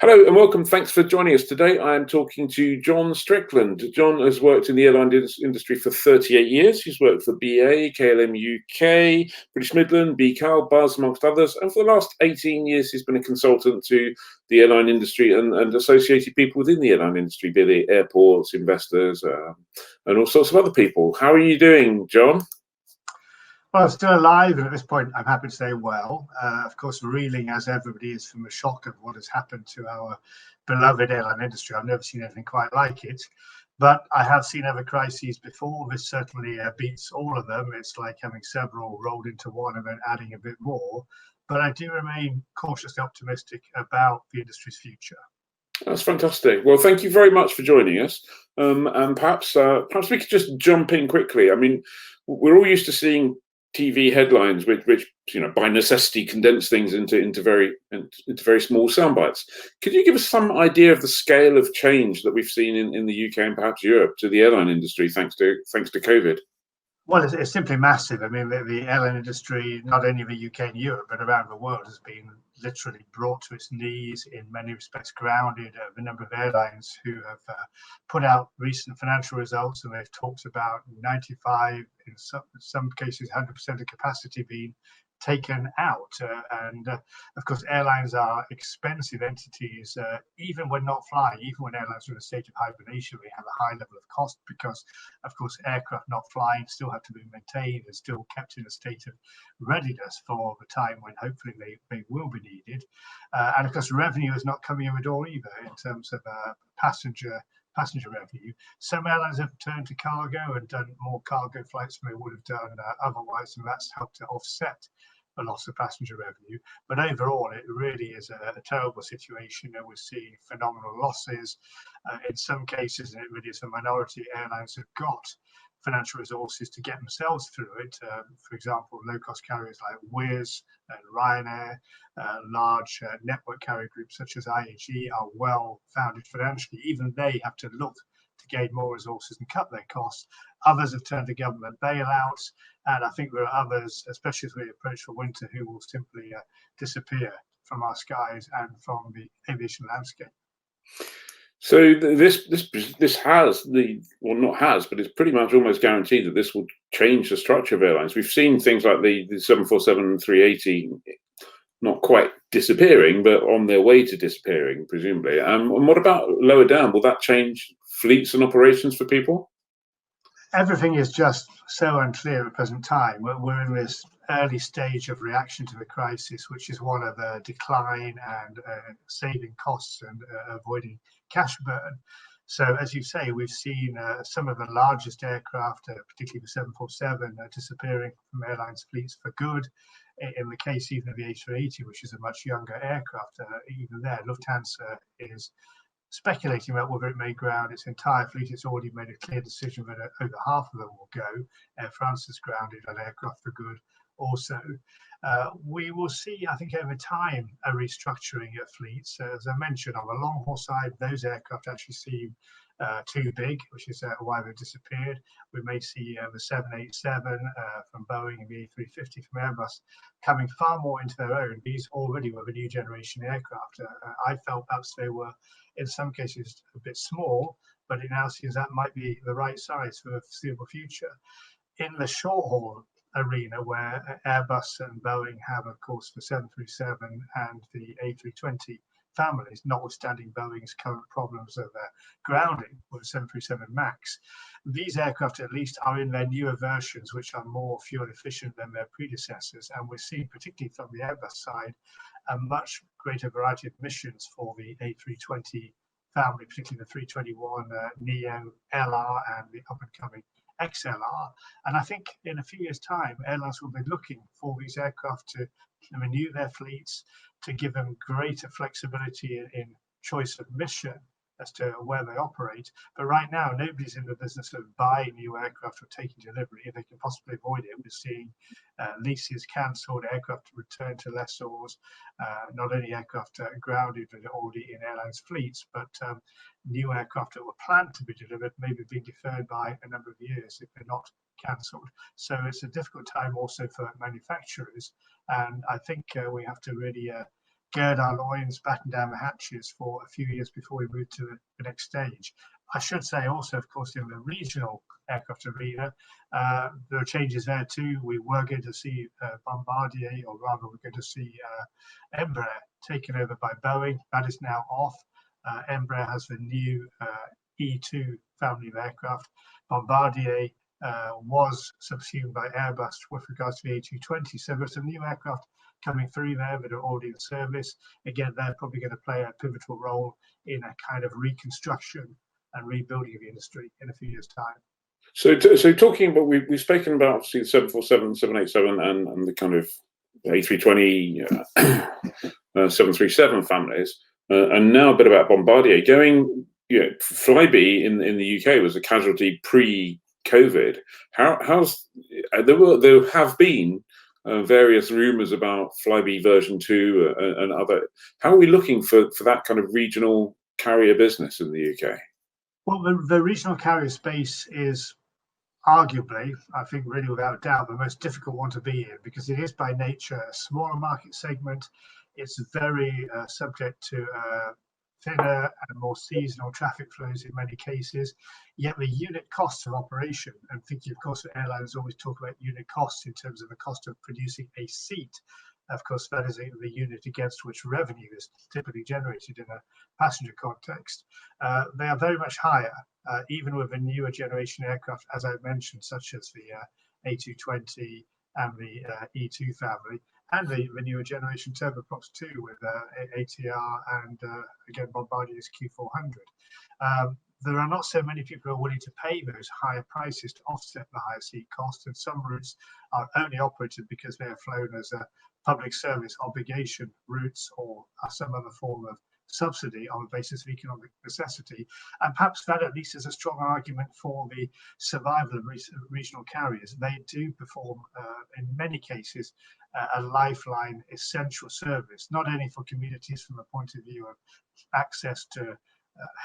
Hello and welcome. Thanks for joining us today. I am talking to John Strickland. John has worked in the airline industry for 38 years. He's worked for BA, KLM UK, British Midland, BCAL, Buzz, amongst others. And for the last 18 years, he's been a consultant to the airline industry and associated people within the airline industry, be they airports, investors, and all sorts of other people. How are you doing, John? Well, I'm still alive, and at this point, I'm happy to say well. Of course, reeling as everybody is from the shock of what has happened to our beloved airline industry. I've never seen anything quite like it, but I have seen other crises before. This certainly beats all of them. It's like having several rolled into one and then adding a bit more. But I do remain cautiously optimistic about the industry's future. That's fantastic. Well, thank you very much for joining us. And perhaps we could just jump in quickly. I mean, we're all used to seeing TV headlines, which by necessity condense things into very small sound bites. Could you give us some idea of the scale of change that we've seen in the UK and perhaps Europe to the airline industry thanks to COVID? Well, it's simply massive. I mean, the airline industry, not only the UK and Europe, but around the world, has been literally brought to its knees, in many respects grounded. The number of airlines who have put out recent financial results, and they've talked about 95, in some cases 100% of capacity being taken out. Of course, airlines are expensive entities, even when not flying, even when airlines are in a state of hibernation, they have a high level of cost because, of course, aircraft not flying still have to be maintained and still kept in a state of readiness for the time when hopefully they will be needed. And of course, revenue is not coming in the door either in terms of passenger revenue. Some airlines have turned to cargo and done more cargo flights than they would have done otherwise, and that's helped to offset the loss of passenger revenue. But overall, it really is a terrible situation. We're seeing phenomenal losses. In some cases, and it really is a minority, airlines have got financial resources to get themselves through it. For example, low-cost carriers like Wizz and Ryanair, large network carrier groups such as IAG are well founded financially. Even they have to look to gain more resources and cut their costs. Others have turned to government bailouts, and I think there are others, especially as we approach the winter, who will simply disappear from our skies and from the aviation landscape. So this has but it's pretty much almost guaranteed that this will change the structure of airlines. We've seen things like the 747 and 380 not quite disappearing, but on their way to disappearing, presumably. And what about lower down? Will that change fleets and operations for people? Everything is just so unclear at the present time. We're in this early stage of reaction to the crisis, which is one of decline and saving costs and avoiding cash burn. So, as you say, we've seen some of the largest aircraft, particularly the 747, disappearing from airlines' fleets for good. In the case even of the A380, which is a much younger aircraft, even there, Lufthansa is speculating about whether it may ground its entire fleet. It's already made a clear decision that over half of them will go. Air France has grounded an aircraft for good also. We will see, I think, over time, a restructuring of fleets. As I mentioned, on the long haul side, those aircraft actually seem too big, which is why they've disappeared. We may see the 787 from Boeing and the A350 from Airbus coming far more into their own. These already were the new generation aircraft. I felt perhaps they were, in some cases, a bit small, but it now seems that might be the right size for the foreseeable future. In the short haul arena, where Airbus and Boeing have, of course, the 737 and the A320 families, notwithstanding Boeing's current problems of grounding with the 737 MAX. These aircraft at least are in their newer versions, which are more fuel efficient than their predecessors. And we're seeing, particularly from the Airbus side, a much greater variety of missions for the A320 family, particularly the 321 Neo LR and the up-and-coming XLR. And I think in a few years' time, airlines will be looking for these aircraft to renew their fleets, to give them greater flexibility in choice of mission as to where they operate. But right now, nobody's in the business of buying new aircraft or taking delivery if they can possibly avoid it. We're seeing leases cancelled, aircraft returned to lessors, not only aircraft grounded that are already in airlines' fleets, but new aircraft that were planned to be delivered maybe being deferred by a number of years if they're not cancelled. So it's a difficult time also for manufacturers. And I think we have to really gird our loins, batten down the hatches for a few years before we move to the next stage. I should say also, of course, in the regional aircraft arena, there are changes there too. We were going to see Bombardier, or rather we're going to see Embraer taken over by Boeing. That is now off. Embraer has the new E2 family of aircraft. Bombardier was subsumed by Airbus with regards to the A220. So there's some new aircraft coming through there that are already in service. Again, they're probably going to play a pivotal role in a kind of reconstruction and rebuilding of the industry in a few years' time. So talking about, we've spoken about obviously the 747, 787, and the kind of A320, 737 families, and now a bit about Bombardier. Going, Flybe in the UK was a casualty pre-COVID. There have been various rumours about Flybe version 2 and other. How are we looking for that kind of regional carrier business in the UK? Well, the regional carrier space is arguably, I think really without doubt, the most difficult one to be in, because it is by nature a smaller market segment. It's very subject to thinner and more seasonal traffic flows in many cases, yet the unit costs of operation, and thinking of course that airlines always talk about unit costs in terms of the cost of producing a seat. Of course, that is the unit against which revenue is typically generated in a passenger context. They are very much higher, even with the newer generation aircraft, as I mentioned, such as the A220 and the E2 family, and the newer generation turboprops too, with ATR and again Bombardier's Q400. There are not so many people who are willing to pay those higher prices to offset the higher seat costs, and some routes are only operated because they are flown as a public service obligation routes or some other form of subsidy on the basis of economic necessity. And perhaps that at least is a strong argument for the survival of regional carriers. They do perform, in many cases, a lifeline essential service, not only for communities from the point of view of access to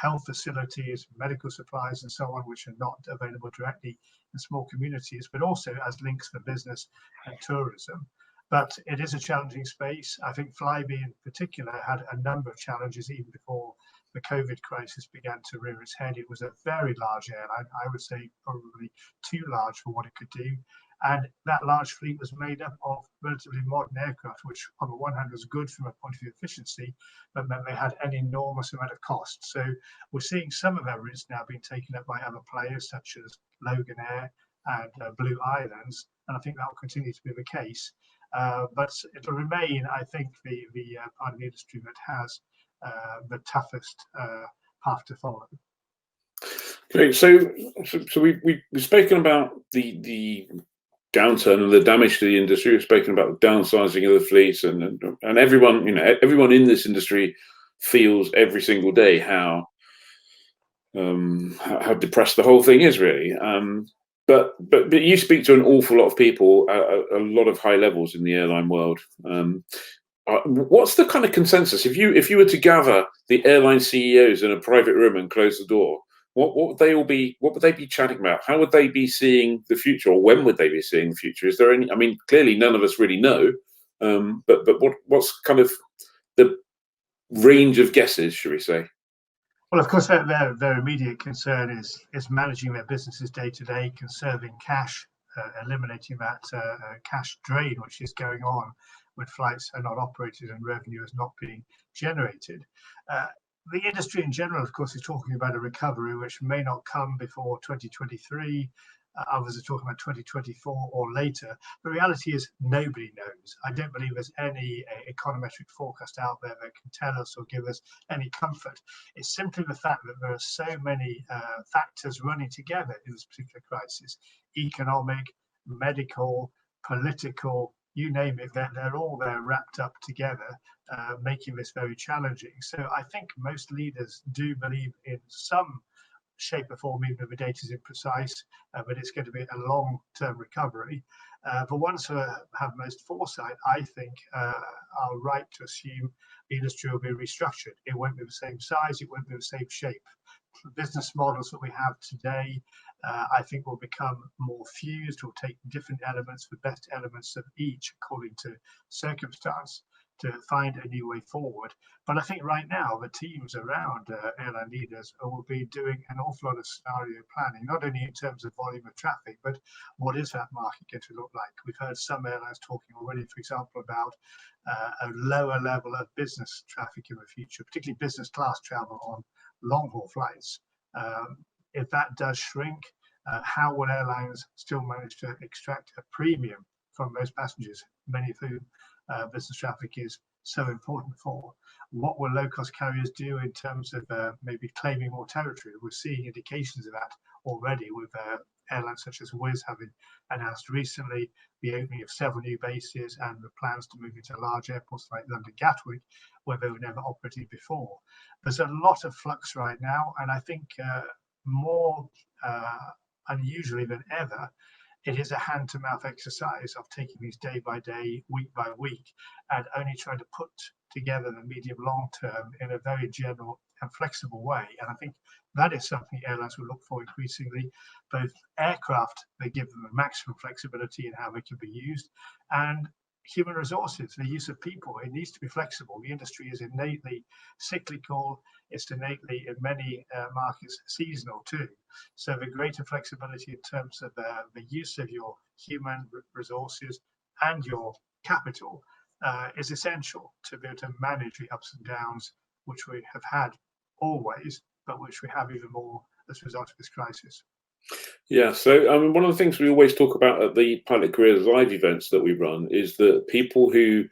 health facilities, medical supplies and so on, which are not available directly in small communities, but also as links for business and tourism. But it is a challenging space. I think Flybe in particular had a number of challenges even before the COVID crisis began to rear its head. It was a very large airline, I would say probably too large for what it could do. And that large fleet was made up of relatively modern aircraft, which on the one hand was good from a point of view of efficiency, but meant they had an enormous amount of cost. So we're seeing some of our routes now being taken up by other players such as Logan Air and Blue Islands, and I think that will continue to be the case. But it'll remain, I think, the part of the industry that has the toughest path to follow. Great. So we've spoken about the downturn and the damage to the industry. We've spoken about the downsizing of the fleets, and everyone, everyone in this industry feels every single day how depressed the whole thing is, really. But you speak to an awful lot of people at a lot of high levels in the airline world. What's the kind of consensus? If you were to gather the airline CEOs in a private room and close the door, what would they be chatting about? How would they be seeing the future, or when would they be seeing the future? Is there any? I mean, clearly none of us really know. But what's kind of the range of guesses, should we say? Well, of course, their immediate concern is managing their businesses day to day, conserving cash, eliminating that cash drain which is going on when flights are not operated and revenue is not being generated. The industry in general, of course, is talking about a recovery which may not come before 2023. Others are talking about 2024 or later. The reality is nobody knows. I don't believe there's any econometric forecast out there that can tell us or give us any comfort. It's simply the fact that there are so many factors running together in this particular crisis: economic, medical, political, you name it, they're all there wrapped up together, making this very challenging. So I think most leaders do believe in some shape or form, even if the data is imprecise, but it's going to be a long-term recovery. The ones who have most foresight, I think, are right to assume the industry will be restructured. It won't be the same size, it won't be the same shape. The business models that we have today, I think, will become more fused. We'll take different elements, the best elements of each according to circumstance. to find a new way forward. But I think right now the teams around airline leaders will be doing an awful lot of scenario planning, not only in terms of volume of traffic, but what is that market going to look like? We've heard some airlines talking already, for example, about a lower level of business traffic in the future, particularly business class travel on long haul flights. If that does shrink, how will airlines still manage to extract a premium from those passengers, many of whom business traffic is so important for? What will low-cost carriers do in terms of maybe claiming more territory? We're seeing indications of that already, with airlines such as Wizz having announced recently the opening of several new bases and the plans to move into large airports like London Gatwick, where they were never operating before. There's a lot of flux right now, and I think more unusually than ever, it is a hand-to-mouth exercise of taking these day by day, week by week, and only trying to put together the medium-long term in a very general and flexible way. And I think that is something airlines will look for increasingly. Both aircraft, they give them a maximum flexibility in how they can be used, and human resources, the use of people, it needs to be flexible. The industry is innately cyclical. It's innately, in many markets, seasonal too. So the greater flexibility in terms of the use of your human resources and your capital is essential to be able to manage the ups and downs, which we have had always, but which we have even more as a result of this crisis. Yeah, so I mean, one of the things we always talk about at the Pilot Careers Live events that we run is that people who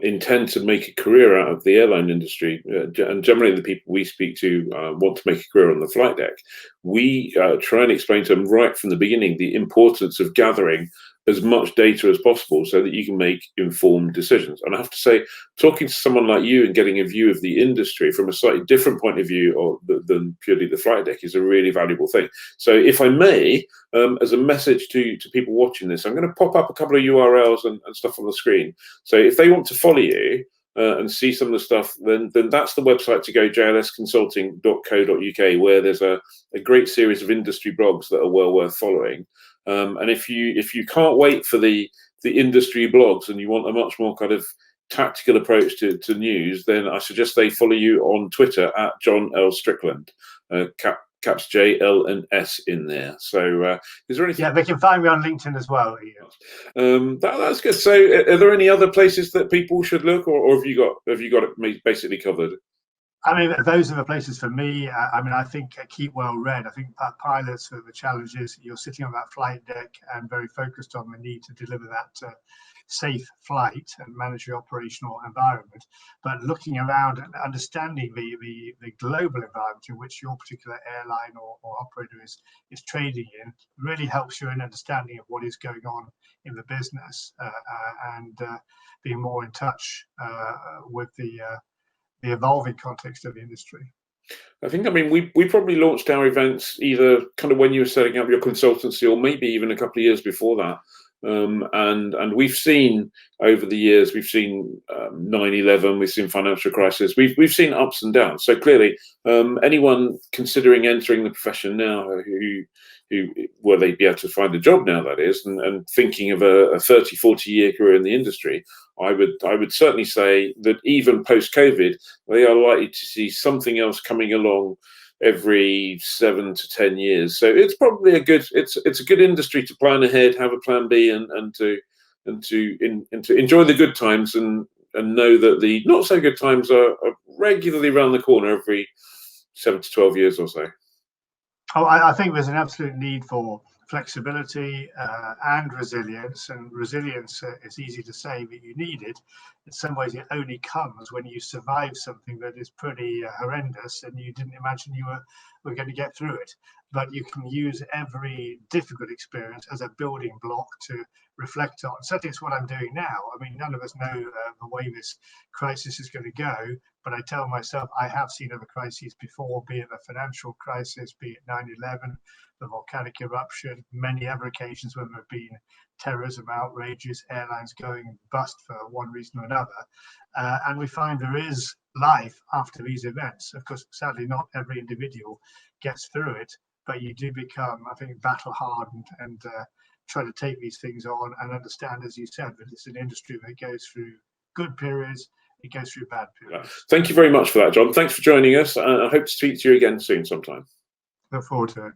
intend to make a career out of the airline industry, and generally the people we speak to want to make a career on the flight deck, we try and explain to them right from the beginning the importance of gathering as much data as possible so that you can make informed decisions. And I have to say, talking to someone like you and getting a view of the industry from a slightly different point of view than purely the flight deck is a really valuable thing. So if I may, as a message to people watching this, I'm going to pop up a couple of URLs and stuff on the screen. So if they want to follow you and see some of the stuff, then that's the website to go, jlsconsulting.co.uk, where there's a great series of industry blogs that are well worth following. And if you can't wait for the industry blogs and you want a much more kind of tactical approach to news, then I suggest they follow you on Twitter at John L. Strickland, caps J, L, and S in there. So is there anything? Yeah, they can find me on LinkedIn as well. That's good. So are there any other places that people should look, or have you got it basically covered? I mean, those are the places for me. I mean, I think keep well read. I think pilots, the challenge is you're sitting on that flight deck and very focused on the need to deliver that safe flight and manage the operational environment. But looking around and understanding the global environment in which your particular airline or operator is trading in really helps you in understanding of what is going on in the business and being more in touch with the evolving context of the industry. I mean, we probably launched our events either kind of when you were setting up your consultancy or maybe even a couple of years before that. And we've seen over the years, we've seen 9/11, we've seen financial crisis, we've seen ups and downs. So clearly, anyone considering entering the profession now, who will they be able to find a job now, that is, and thinking of a 30, 40-year career in the industry, I would certainly say that even post-COVID, they are likely to see something else coming along every 7 to 10 years. So it's probably a good industry to plan ahead, have a plan B, and to enjoy the good times and know that the not so good times are regularly around the corner every 7 to 12 years or so. Oh, I think there's an absolute need for flexibility and resilience. And resilience, it's easy to say that you need it. In some ways, it only comes when you survive something that is pretty horrendous and you didn't imagine you were going to get through it. But you can use every difficult experience as a building block to reflect on. Certainly, it's what I'm doing now. I mean, none of us know the way this crisis is going to go, but I tell myself I have seen other crises before, be it the financial crisis, be it 9/11, the volcanic eruption, many other occasions when there have been terrorism outrages, airlines going bust for one reason or another. And we find there is life after these events. Of course, sadly, not every individual gets through it, but you do become, I think, battle hardened and try to take these things on and understand, as you said, that it's an industry that goes through good periods, it goes through bad periods. Thank you very much for that, John. Thanks for joining us. I hope to speak to you again soon sometime. Look forward to it.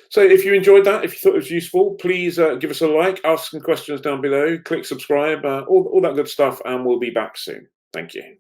So if you enjoyed that, if you thought it was useful, please give us a like, ask some questions down below, click subscribe, all that good stuff, and we'll be back soon. Thank you.